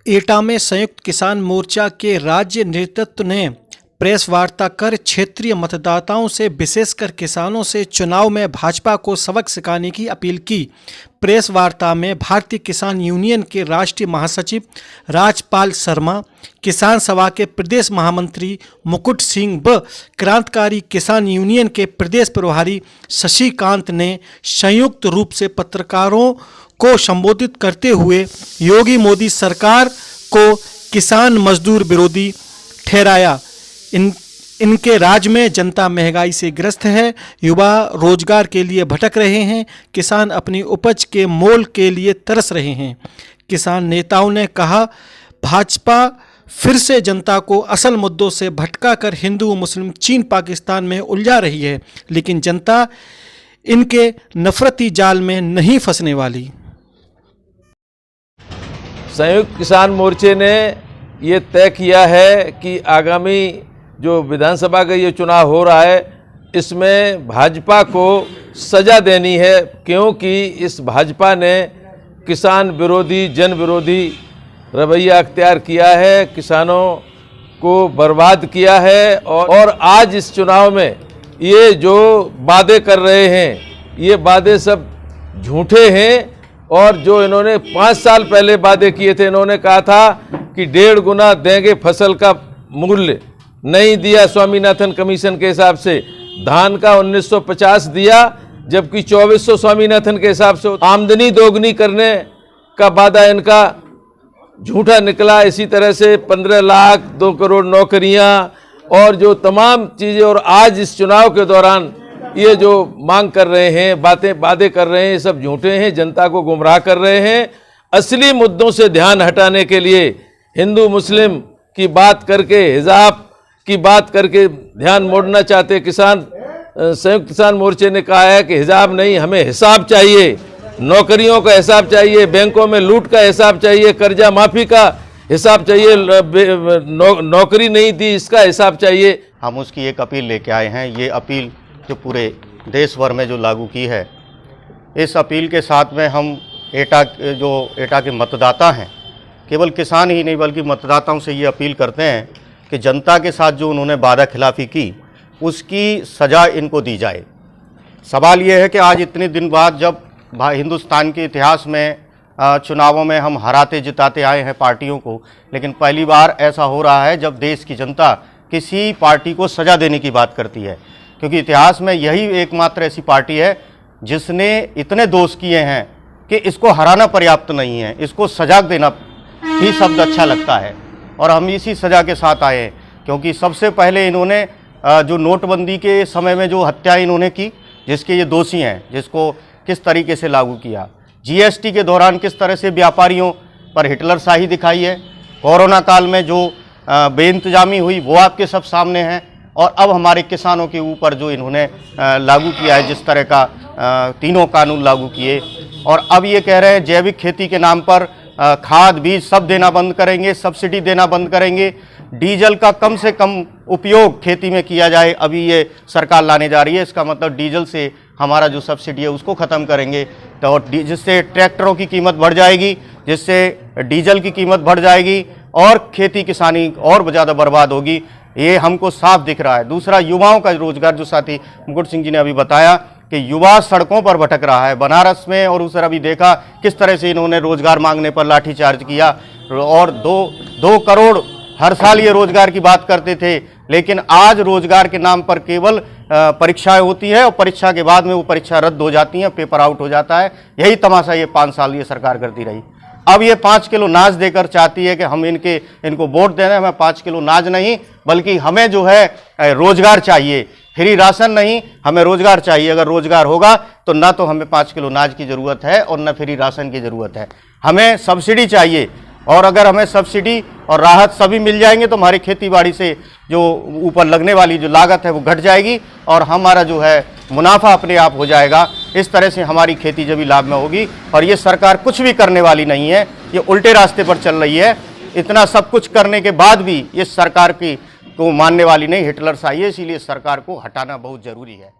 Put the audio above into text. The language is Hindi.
एटा में संयुक्त किसान मोर्चा के राज्य नेतृत्व ने प्रेस वार्ता कर क्षेत्रीय मतदाताओं से विशेषकर किसानों से चुनाव में भाजपा को सबक सिखाने की अपील की। प्रेस वार्ता में भारतीय किसान यूनियन के राष्ट्रीय महासचिव राजपाल शर्मा, किसान सभा के प्रदेश महामंत्री मुकुट सिंह व क्रांतिकारी किसान यूनियन के प्रदेश प्रभारी शशिकांत ने संयुक्त रूप से पत्रकारों को संबोधित करते हुए योगी मोदी सरकार को किसान मजदूर विरोधी ठहराया। इनके राज्य में जनता महंगाई से ग्रस्त है, युवा रोजगार के लिए भटक रहे हैं, किसान अपनी उपज के मोल के लिए तरस रहे हैं। किसान नेताओं ने कहा, भाजपा फिर से जनता को असल मुद्दों से भटका कर हिंदू मुस्लिम चीन पाकिस्तान में उलझा रही है, लेकिन जनता इनके नफरती जाल में नहीं फंसने वाली। संयुक्त किसान मोर्चे ने ये तय किया है कि आगामी जो विधानसभा का ये चुनाव हो रहा है, इसमें भाजपा को सजा देनी है, क्योंकि इस भाजपा ने किसान विरोधी, जन विरोधी रवैया अख्तियार किया है, किसानों को बर्बाद किया है। और आज इस चुनाव में ये जो वादे कर रहे हैं, ये वादे सब झूठे हैं। और जो इन्होंने 5 साल पहले वादे किए थे, इन्होंने कहा था कि 1.5 गुना देंगे फसल का मूल्य, नहीं दिया। स्वामीनाथन कमीशन के हिसाब से धान का 1950 दिया, जबकि 2400 स्वामीनाथन के हिसाब से आमदनी दोगुनी करने का वादा इनका झूठा निकला। इसी तरह से 15 लाख 2 करोड़ नौकरियां और जो तमाम चीज़ें, और आज इस चुनाव के दौरान ये जो मांग कर रहे हैं, वादे कर रहे हैं, ये सब झूठे हैं, जनता को गुमराह कर रहे हैं। असली मुद्दों से ध्यान हटाने के लिए हिंदू मुस्लिम की बात करके, हिजाब की बात करके ध्यान मोड़ना चाहते किसान। संयुक्त किसान मोर्चे ने कहा है कि हिजाब नहीं, हमें हिसाब चाहिए, नौकरियों का हिसाब चाहिए, बैंकों में लूट का हिसाब चाहिए, कर्जा माफी का हिसाब चाहिए, नौकरी नहीं दी इसका हिसाब चाहिए। हम उसकी एक अपील लेके आए हैं। ये अपील जो पूरे देश भर में जो लागू की है, इस अपील के साथ में हम एटा के मतदाता हैं, केवल किसान ही नहीं बल्कि मतदाताओं से ये अपील करते हैं कि जनता के साथ जो उन्होंने वादा खिलाफी की, उसकी सज़ा इनको दी जाए। सवाल ये है कि आज इतने दिन बाद जब हिंदुस्तान के इतिहास में चुनावों में हम हराते जिताते आए हैं पार्टियों को, लेकिन पहली बार ऐसा हो रहा है जब देश की जनता किसी पार्टी को सज़ा देने की बात करती है, क्योंकि इतिहास में यही एकमात्र ऐसी पार्टी है जिसने इतने दोष किए हैं कि इसको हराना पर्याप्त नहीं है, इसको सजा देना ही शब्द अच्छा लगता है। और हम इसी सज़ा के साथ आए हैं, क्योंकि सबसे पहले इन्होंने जो नोटबंदी के समय में जो हत्या इन्होंने की, जिसके ये दोषी हैं, जिसको किस तरीके से लागू किया, जीएसटी के दौरान किस तरह से व्यापारियों पर हिटलरशाही दिखाई है, कोरोना काल में जो बेइंतजामी हुई वो आपके सब सामने है, और अब हमारे किसानों के ऊपर जो इन्होंने लागू किया है, जिस तरह का तीनों कानून लागू किए। और अब ये कह रहे हैं जैविक खेती के नाम पर खाद बीज सब देना बंद करेंगे, सब्सिडी देना बंद करेंगे, डीजल का कम से कम उपयोग खेती में किया जाए, अभी ये सरकार लाने जा रही है। इसका मतलब डीजल से हमारा जो सब्सिडी है उसको ख़त्म करेंगे, तो जिससे ट्रैक्टरों की कीमत बढ़ जाएगी, जिससे डीजल की कीमत बढ़ जाएगी और खेती किसानी और ज़्यादा बर्बाद होगी। ये हमको साफ दिख रहा है। दूसरा, युवाओं का रोजगार, जो साथी मुकुट सिंह जी ने अभी बताया कि युवा सड़कों पर भटक रहा है। बनारस में और उस तरह अभी देखा किस तरह से इन्होंने रोजगार मांगने पर लाठीचार्ज किया, और 2 करोड़ हर साल ये रोजगार की बात करते थे, लेकिन आज रोजगार के नाम पर केवल परीक्षाएं होती है और परीक्षा के बाद में वो परीक्षा रद्द हो जाती हैं, पेपर आउट हो जाता है। यही तमाशा ये 5 साल ये सरकार करती रही। अब ये 5 किलो नाज देकर चाहती है कि हम इनको वोट देना है। हमें 5 किलो नाज नहीं, बल्कि हमें जो है रोजगार चाहिए, फ्री राशन नहीं, हमें रोजगार चाहिए। अगर रोजगार होगा तो ना तो हमें 5 किलो नाज की ज़रूरत है और ना फ्री राशन की ज़रूरत है, हमें सब्सिडी चाहिए। और अगर हमें सब्सिडी और राहत सभी मिल जाएंगे तो हमारी खेती बाड़ी से जो ऊपर लगने वाली जो लागत है वो घट जाएगी और हमारा जो है मुनाफा अपने आप हो जाएगा। इस तरह से हमारी खेती जब भी लाभ में होगी। और ये सरकार कुछ भी करने वाली नहीं है, ये उल्टे रास्ते पर चल रही है। इतना सब कुछ करने के बाद भी ये सरकार को मानने वाली नहीं, हिटलरशाही है। इसीलिए सरकार को हटाना बहुत ज़रूरी है।